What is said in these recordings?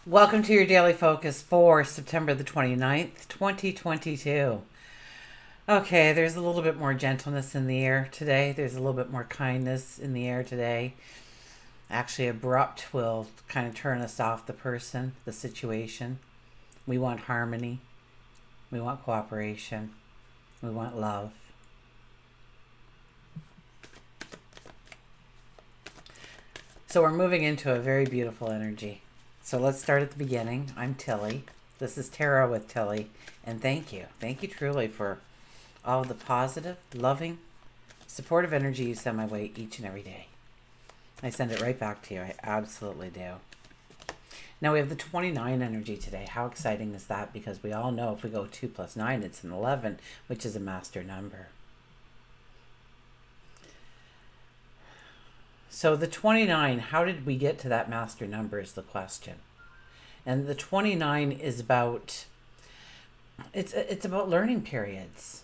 Welcome to your daily focus for September the 29th, 2022. Okay, there's a little bit more gentleness in the air today. There's a little bit more kindness in the air today. Actually, abrupt will kind of turn us off the person, the situation. We want harmony. We want cooperation. We want love. So we're moving into a very beautiful energy. So let's start at the beginning. I'm Tilly. This is Tarot with Tilly. And thank you. Thank you truly for all of the positive, loving, supportive energy you send my way each and every day. I send it right back to you. I absolutely do. Now we have the 29 energy today. How exciting is that? Because we all know if we go 2 plus 9, it's an 11, which is a master number. So the 29, how did we get to that master number is the question. And the 29 is about, it's about learning periods.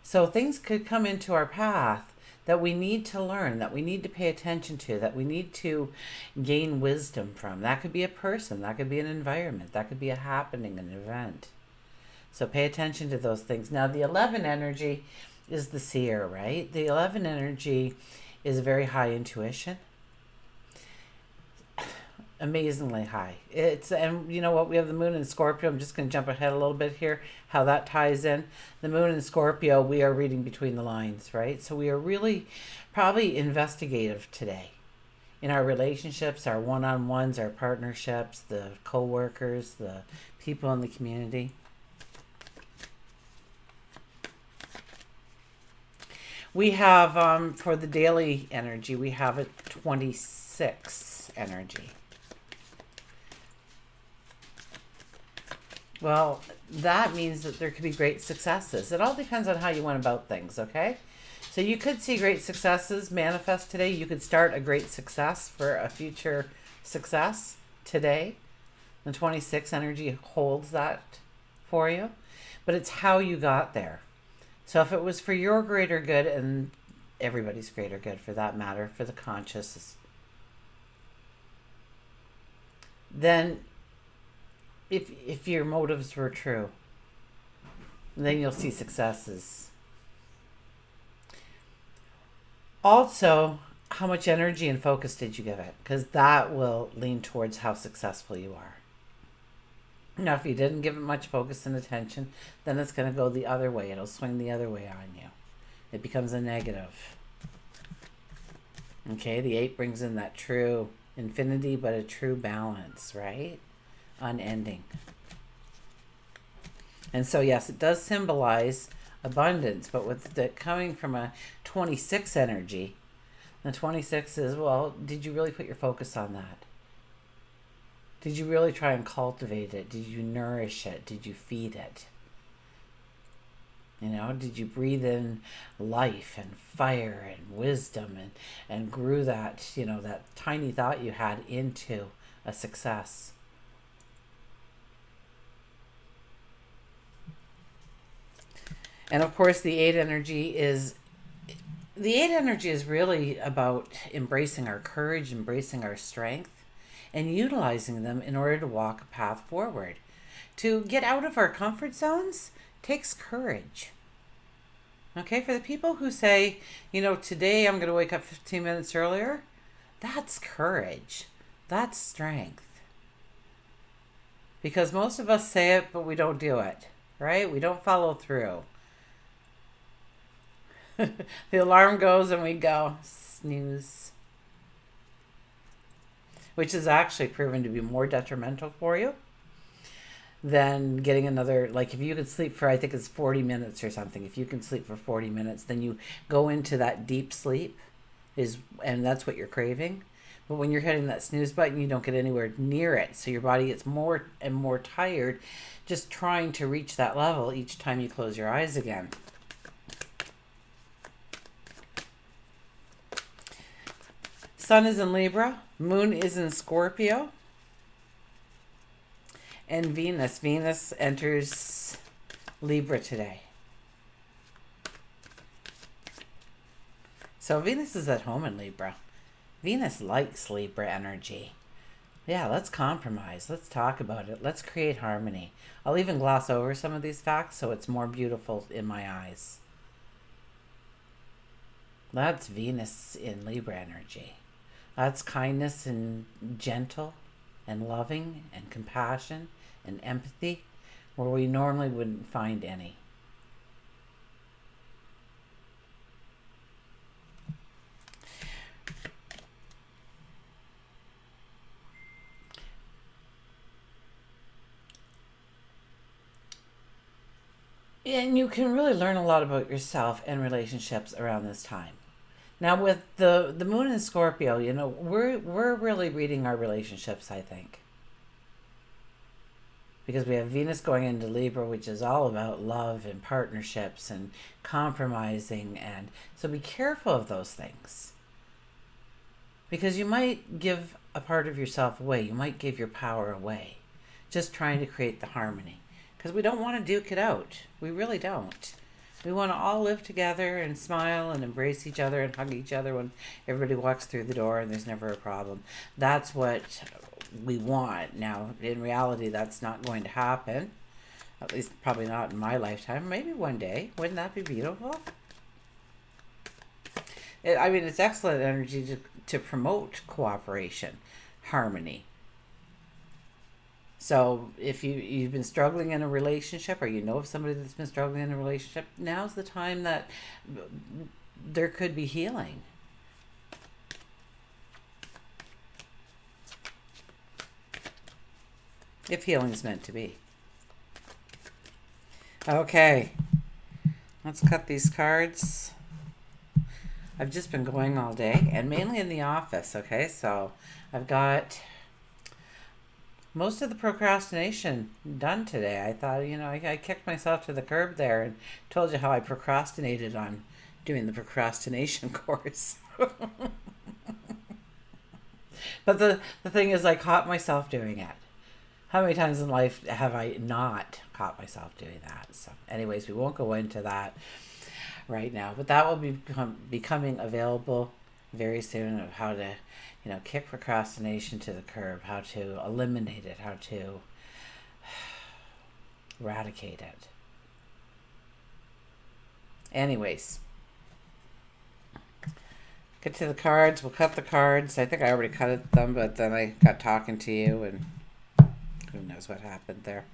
So things could come into our path that we need to learn, that we need to pay attention to, that we need to gain wisdom from. That could be a person, that could be an environment, that could be a happening, an event. So pay attention to those things. Now the 11 energy is the seer, right? The 11 energy is very high intuition. Amazingly high. And you know what? We have the moon in Scorpio. I'm just going to jump ahead a little bit here, how that ties in. The moon in Scorpio, we are reading between the lines, right? So we are really probably investigative today in our relationships, our one-on-ones, our partnerships, the co-workers, the people in the community. We have, for the daily energy, we have a 26 energy. Well, that means that there could be great successes. It all depends on how you went about things, okay? So you could see great successes manifest today. You could start a great success for a future success today. The 26 energy holds that for you. But it's how you got there. So if it was for your greater good, and everybody's greater good for that matter, for the conscious, then if your motives were true, then you'll see successes. Also, how much energy and focus did you give it? Because that will lean towards how successful you are. Now, if you didn't give it much focus and attention, then it's going to go the other way. It'll swing the other way on you. It becomes a negative. Okay, the 8 brings in that true infinity, but a true balance, right? Unending. And so, yes, it does symbolize abundance, but with the coming from a 26 energy, the 26 is, well, did you really put your focus on that? Did you really try and cultivate it? Did you nourish it? Did you feed it? You know, did you breathe in life and fire and wisdom and grew that, you know, that tiny thought you had into a success? And of course, the 8 energy is really about embracing our courage, embracing our strength, and utilizing them in order to walk a path forward. To get out of our comfort zones takes courage. Okay, for the people who say, you know, today I'm going to wake up 15 minutes earlier, that's courage. That's strength. Because most of us say it, but we don't do it, right? We don't follow through. The alarm goes and we go, snooze. Which is actually proven to be more detrimental for you than getting another, like if you could sleep for, I think it's 40 minutes or something. If you can sleep for 40 minutes, then you go into that deep sleep, and that's what you're craving. But when you're hitting that snooze button, you don't get anywhere near it. So your body gets more and more tired just trying to reach that level each time you close your eyes again. Sun is in Libra, Moon is in Scorpio, and Venus enters Libra today. So Venus is at home in Libra. Venus likes Libra energy. Yeah, let's compromise. Let's talk about it. Let's create harmony. I'll even gloss over some of these facts so it's more beautiful in my eyes. That's Venus in Libra energy. That's kindness and gentle and loving and compassion and empathy where we normally wouldn't find any. And you can really learn a lot about yourself and relationships around this time. Now with the moon in Scorpio, we're really reading our relationships, I think. Because we have Venus going into Libra, which is all about love and partnerships and compromising, and so be careful of those things. Because you might give a part of yourself away. You might give your power away. Just trying to create the harmony. Because we don't want to duke it out. We really don't. We want to all live together and smile and embrace each other and hug each other when everybody walks through the door and there's never a problem. That's what we want. Now, in reality, that's not going to happen. At least probably not in my lifetime. Maybe one day. Wouldn't that be beautiful? It's excellent energy to promote cooperation, harmony. So if you've been struggling in a relationship, or you know of somebody that's been struggling in a relationship, now's the time that there could be healing. If healing is meant to be. Okay, let's cut these cards. I've just been going all day, and mainly in the office, okay? So I've got most of the procrastination done today. I thought, I kicked myself to the curb there and told you how I procrastinated on doing the procrastination course. But the thing is, I caught myself doing it. How many times in life have I not caught myself doing that? So anyways, we won't go into that right now, but that will be becoming available very soon, of how to kick procrastination to the curb, how to eliminate it, how to eradicate it. Anyways, get to the cards. We'll cut the cards. I think I already cut them, but then I got talking to you and who knows what happened there.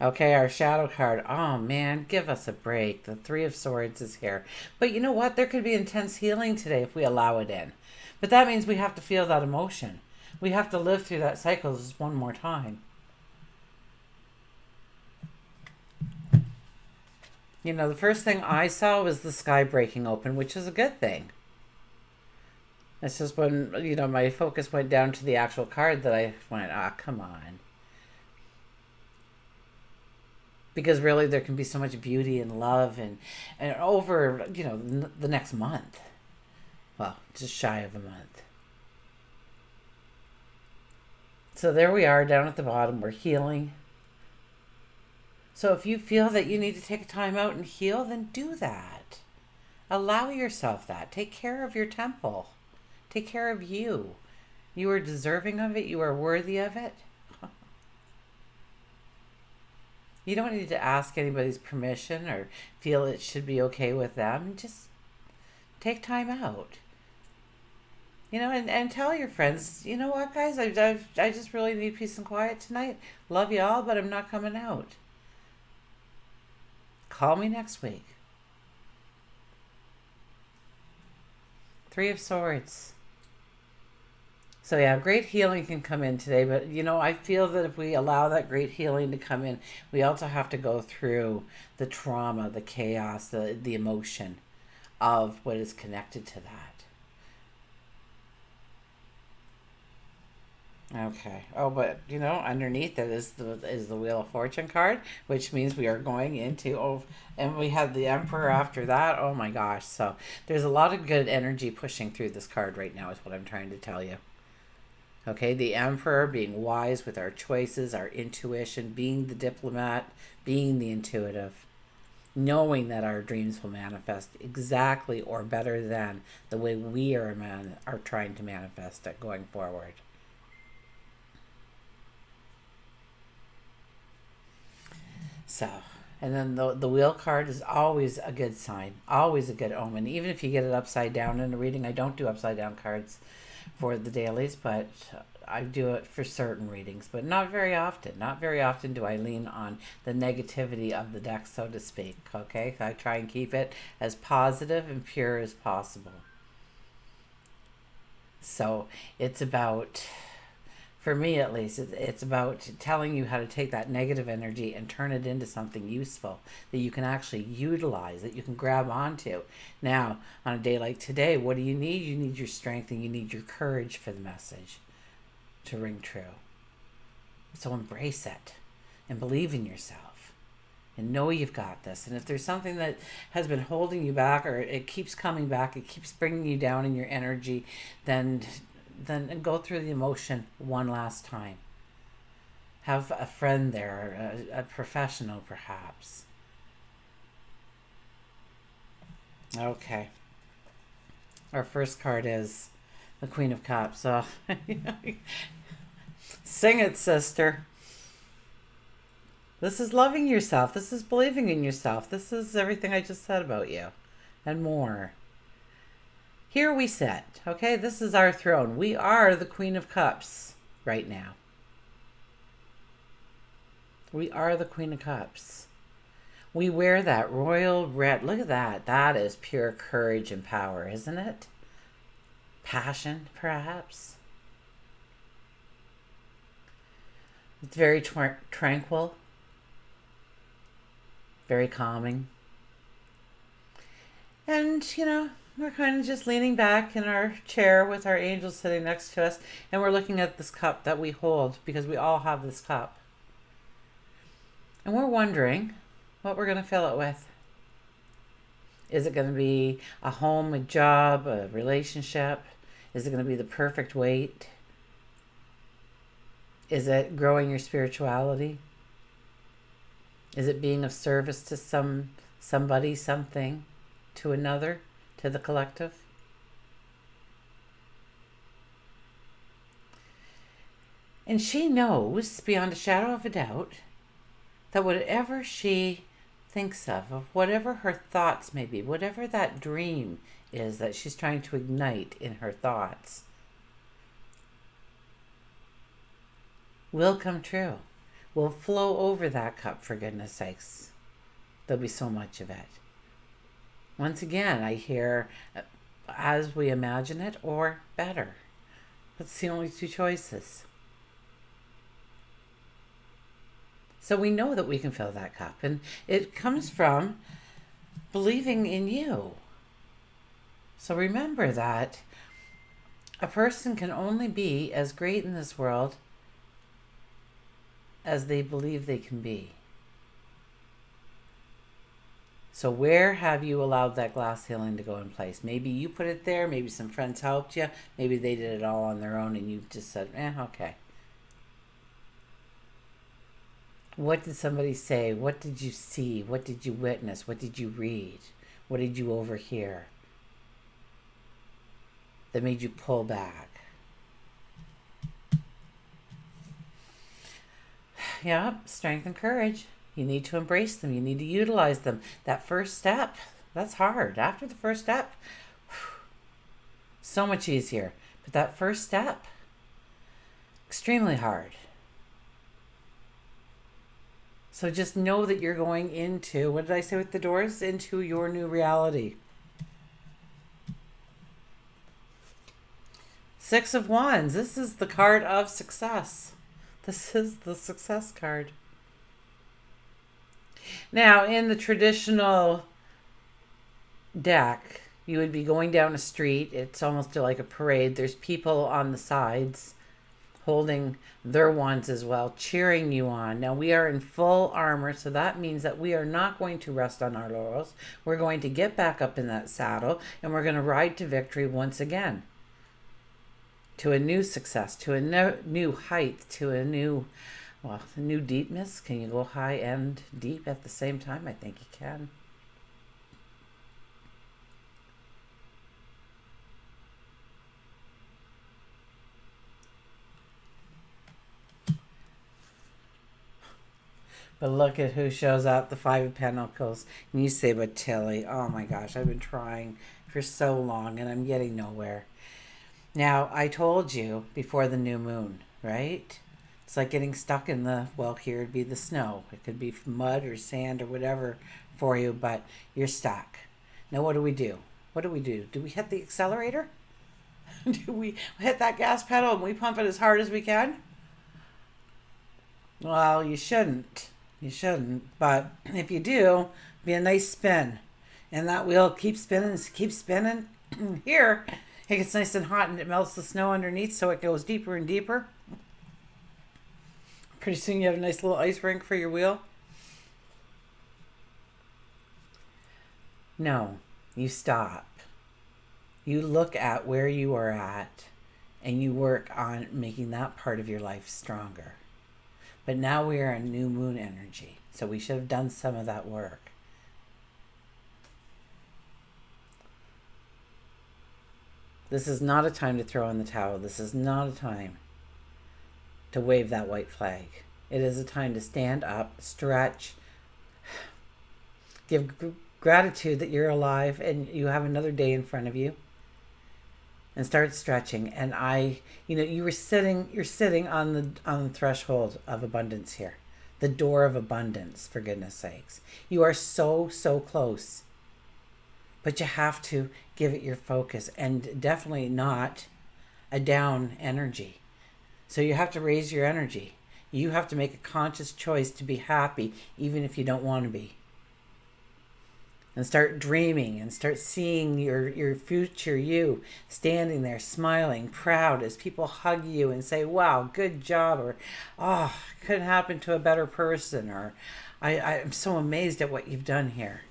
Okay, our shadow card. Oh man, give us a break. The Three of Swords is here. But you know what? There could be intense healing today if we allow it in. But that means we have to feel that emotion. We have to live through that cycle just one more time. The first thing I saw was the sky breaking open, which is a good thing. It's just when, my focus went down to the actual card that I went, come on. Because really there can be so much beauty and love and over, the next month. Well, just shy of a month. So there we are down at the bottom. We're healing. So if you feel that you need to take a time out and heal, then do that. Allow yourself that. Take care of your temple. Take care of you. You are deserving of it. You are worthy of it. You don't need to ask anybody's permission or feel it should be okay with them. Just take time out. And tell your friends, you know what, guys, I just really need peace and quiet tonight. Love you all, but I'm not coming out. Call me next week. Three of Swords. So yeah, great healing can come in today, but I feel that if we allow that great healing to come in, we also have to go through the trauma, the chaos, the emotion of what is connected to that. Okay. Oh, but underneath it is the Wheel of Fortune card, which means we are going into and we have the Emperor after that. Oh my gosh! So there's a lot of good energy pushing through this card right now, is what I'm trying to tell you. Okay, the Emperor, being wise with our choices, our intuition, being the diplomat, being the intuitive, knowing that our dreams will manifest exactly or better than the way we are trying to manifest it going forward. So, and then the wheel card is always a good sign, always a good omen. Even if you get it upside down in a reading, I don't do upside down cards for the dailies, but I do it for certain readings, but not very often. Not very often do I lean on the negativity of the deck, so to speak. Okay, I try and keep it as positive and pure as possible. So it's about, for me at least, it's about telling you how to take that negative energy and turn it into something useful that you can actually utilize, that you can grab onto. Now, on a day like today, what do you need? You need your strength and you need your courage for the message to ring true. So embrace it and believe in yourself and know you've got this. And if there's something that has been holding you back, or it keeps coming back, it keeps bringing you down in your energy, then go through the emotion one last time. Have a friend there, a professional perhaps. Okay. Our first card is the Queen of Cups. So sing it, sister. This is loving yourself. This is believing in yourself. This is everything I just said about you and more. Here we sit, okay? This is our throne. We are the Queen of Cups right now. We are the Queen of Cups. We wear that royal red. Look at that. That is pure courage and power, isn't it? Passion, perhaps. It's very tranquil. Very calming. And, we're kind of just leaning back in our chair with our angels sitting next to us, and we're looking at this cup that we hold, because we all have this cup. And we're wondering what we're going to fill it with. Is it going to be a home, a job, a relationship? Is it going to be the perfect weight? Is it growing your spirituality? Is it being of service to somebody, something, to another, to the collective? And she knows, beyond a shadow of a doubt, that whatever she thinks of whatever her thoughts may be, whatever that dream is that she's trying to ignite in her thoughts, will come true. Will flow over that cup, for goodness sakes. There'll be so much of it. Once again, I hear as we imagine it, or better. That's the only two choices. So we know that we can fill that cup. And it comes from believing in you. So remember that a person can only be as great in this world as they believe they can be. So where have you allowed that glass ceiling to go in place? Maybe you put it there. Maybe some friends helped you. Maybe they did it all on their own and you just said, okay. What did somebody say? What did you see? What did you witness? What did you read? What did you overhear that made you pull back? Yeah, strength and courage. You need to embrace them. You need to utilize them. That first step, that's hard. After the first step, so much easier. But that first step, extremely hard. So just know that you're going into, what did I say with the doors? Into your new reality. 6 of Wands. This is the card of success. This is the success card. Now, in the traditional deck, you would be going down a street. It's almost like a parade. There's people on the sides holding their wands as well, cheering you on. Now, we are in full armor, so that means that we are not going to rest on our laurels. We're going to get back up in that saddle, and we're going to ride to victory once again. To a new success, to a new height, to a new deepness. Can you go high and deep at the same time? I think you can. But look at who shows up, the Five of Pentacles. And you say, but Tilly, oh my gosh, I've been trying for so long and I'm getting nowhere. Now, I told you before the new moon, right? It's like getting stuck in the, well, here would be the snow. It could be mud or sand or whatever for you, but you're stuck. Now, what do we do? What do we do? Do we hit the accelerator? Do we hit that gas pedal and we pump it as hard as we can? Well, you shouldn't. You shouldn't. But if you do, be a nice spin. And that wheel keeps spinning, keeps spinning. Here, it gets nice and hot and it melts the snow underneath so it goes deeper and deeper. Pretty soon you have a nice little ice rink for your wheel. No, you stop. You look at where you are at and you work on making that part of your life stronger. But now we are in new moon energy, so we should have done some of that work. This is not a time to throw in the towel. This is not a time to wave that white flag. It is a time to stand up, stretch, give gratitude that you're alive and you have another day in front of you, and start stretching. And you're sitting on the threshold of abundance here, the door of abundance, for goodness sakes. You are so close, but you have to give it your focus, and definitely not a down energy. So you have to raise your energy. You have to make a conscious choice to be happy, even if you don't want to be. And start dreaming and start seeing your future you standing there smiling, proud as people hug you and say, wow, good job, or oh, couldn't happen to a better person, or I'm so amazed at what you've done here.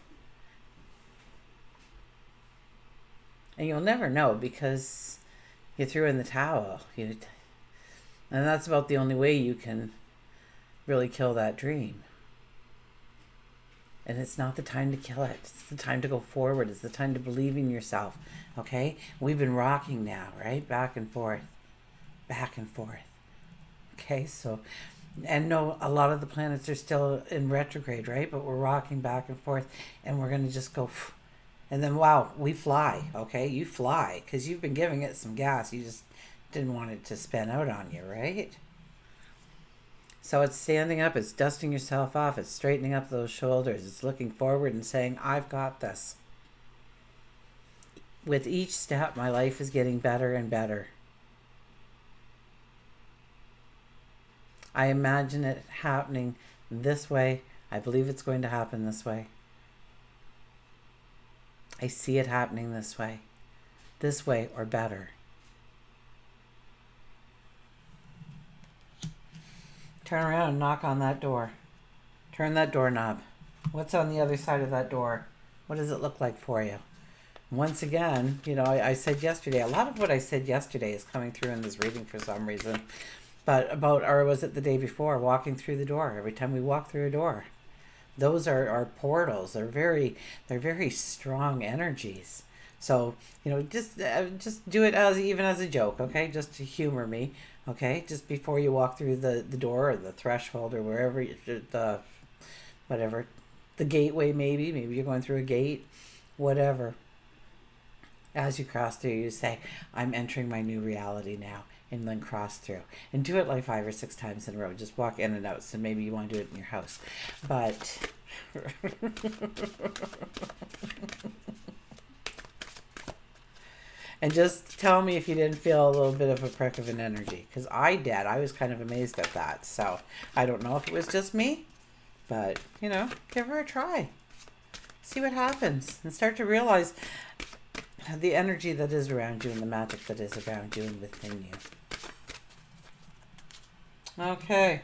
And you'll never know because you threw in the towel. And that's about the only way you can really kill that dream. And it's not the time to kill it. It's the time to go forward. It's the time to believe in yourself. Okay? We've been rocking now, right? Back and forth. Back and forth. Okay? So, and no, a lot of the planets are still in retrograde, right? But we're rocking back and forth. And we're going to just go, and then, wow, we fly. Okay? You fly. Because you've been giving it some gas. You just didn't want it to spin out on you, right? So it's standing up, it's dusting yourself off, it's straightening up those shoulders, it's looking forward and saying, I've got this. With each step, my life is getting better and better. I imagine it happening this way. I believe it's going to happen this way. I see it happening this way or better. Turn around and knock on that door. Turn that doorknob. What's on the other side of that door? What does it look like for you? Once again, I said yesterday, a lot of what I said yesterday is coming through in this reading for some reason. But or was it the day before, walking through the door? Every time we walk through a door. Those are portals. They're very strong energies. So, just do it even as a joke, okay? Just to humor me. Okay, just before you walk through the door or the threshold or wherever, the gateway maybe you're going through a gate, whatever. As you cross through, you say, I'm entering my new reality now, and then cross through. And do it like 5 or 6 times in a row. Just walk in and out, so maybe you want to do it in your house. But... And just tell me if you didn't feel a little bit of a prick of an energy. Because I did. I was kind of amazed at that. So I don't know if it was just me. But, give her a try. See what happens. And start to realize the energy that is around you and the magic that is around you and within you. Okay.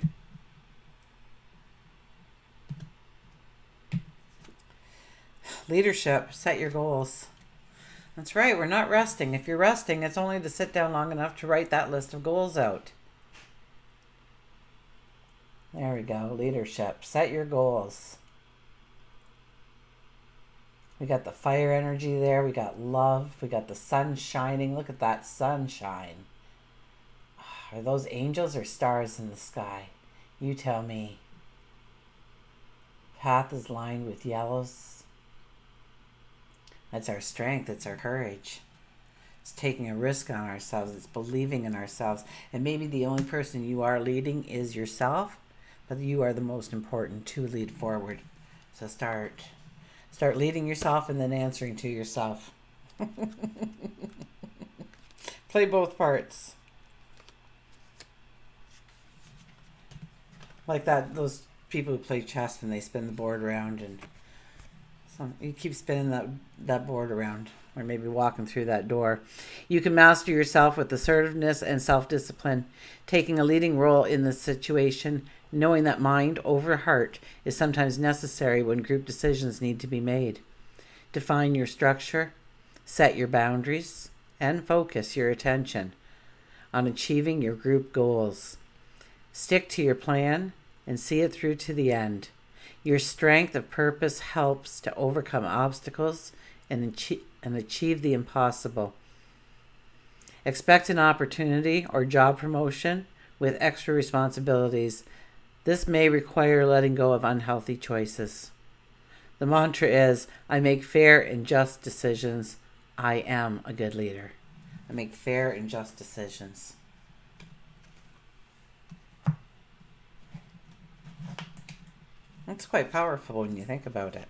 Leadership. Set your goals. That's right, we're not resting. If you're resting, it's only to sit down long enough to write that list of goals out. There we go, leadership. Set your goals. We got the fire energy there. We got love. We got the sun shining. Look at that sunshine. Are those angels or stars in the sky? You tell me. Path is lined with yellows. That's our strength. It's our courage. It's taking a risk on ourselves. It's believing in ourselves. And maybe the only person you are leading is yourself, but you are the most important to lead forward. So start leading yourself and then answering to yourself. Play both parts. Like those people who play chess and they spin the board around, and so you keep spinning that board around, or maybe walking through that door. You can master yourself with assertiveness and self-discipline, taking a leading role in the situation, knowing that mind over heart is sometimes necessary when group decisions need to be made. Define your structure, set your boundaries, and focus your attention on achieving your group goals. Stick to your plan and see it through to the end. Your strength of purpose helps to overcome obstacles and achieve the impossible. Expect an opportunity or job promotion with extra responsibilities. This may require letting go of unhealthy choices. The mantra is, I make fair and just decisions. I am a good leader. I make fair and just decisions. That's quite powerful when you think about it.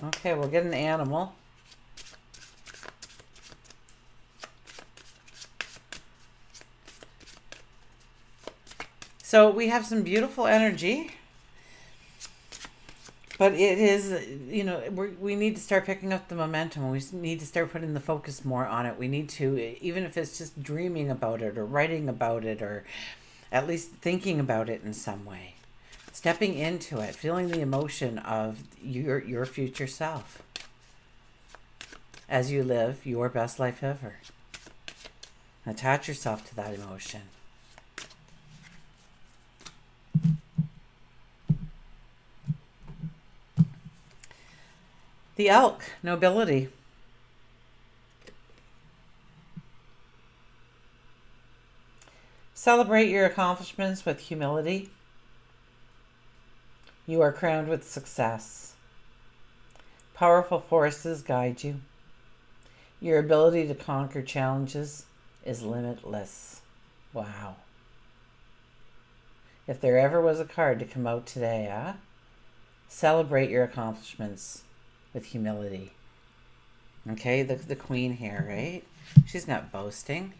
Okay, we'll get an animal. So we have some beautiful energy, but it is, we need to start picking up the momentum. We need to start putting the focus more on it. We need to, even if it's just dreaming about it or writing about it or at least thinking about it in some way. Stepping into it, feeling the emotion of your future self as you live your best life ever. Attach yourself to that emotion. The elk, nobility. Celebrate your accomplishments with humility. You are crowned with success. Powerful forces guide you. Your ability to conquer challenges is limitless. Wow. If there ever was a card to come out today, celebrate your accomplishments with humility. Okay, the queen here, right? She's not boasting.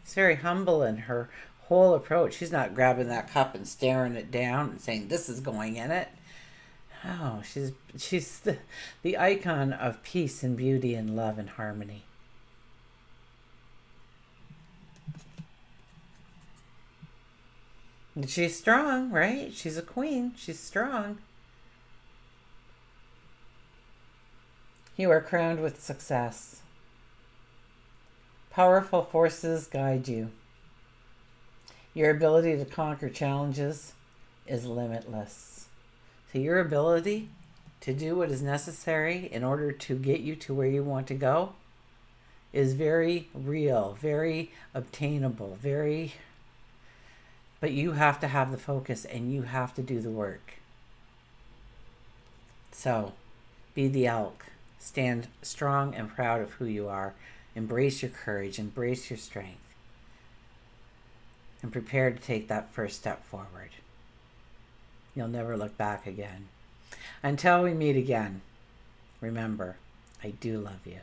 She's very humble in her whole approach. She's not grabbing that cup and staring it down and saying, this is going in it. Oh, she's the icon of peace and beauty and love and harmony. And she's strong, right? She's a queen. She's strong. You are crowned with success. Powerful forces guide you. Your ability to conquer challenges is limitless. So your ability to do what is necessary in order to get you to where you want to go is very real, very obtainable, but you have to have the focus and you have to do the work. So, be the elk. Stand strong and proud of who you are. Embrace your courage, embrace your strength, and prepare to take that first step forward. You'll never look back again. Until we meet again, remember, I do love you.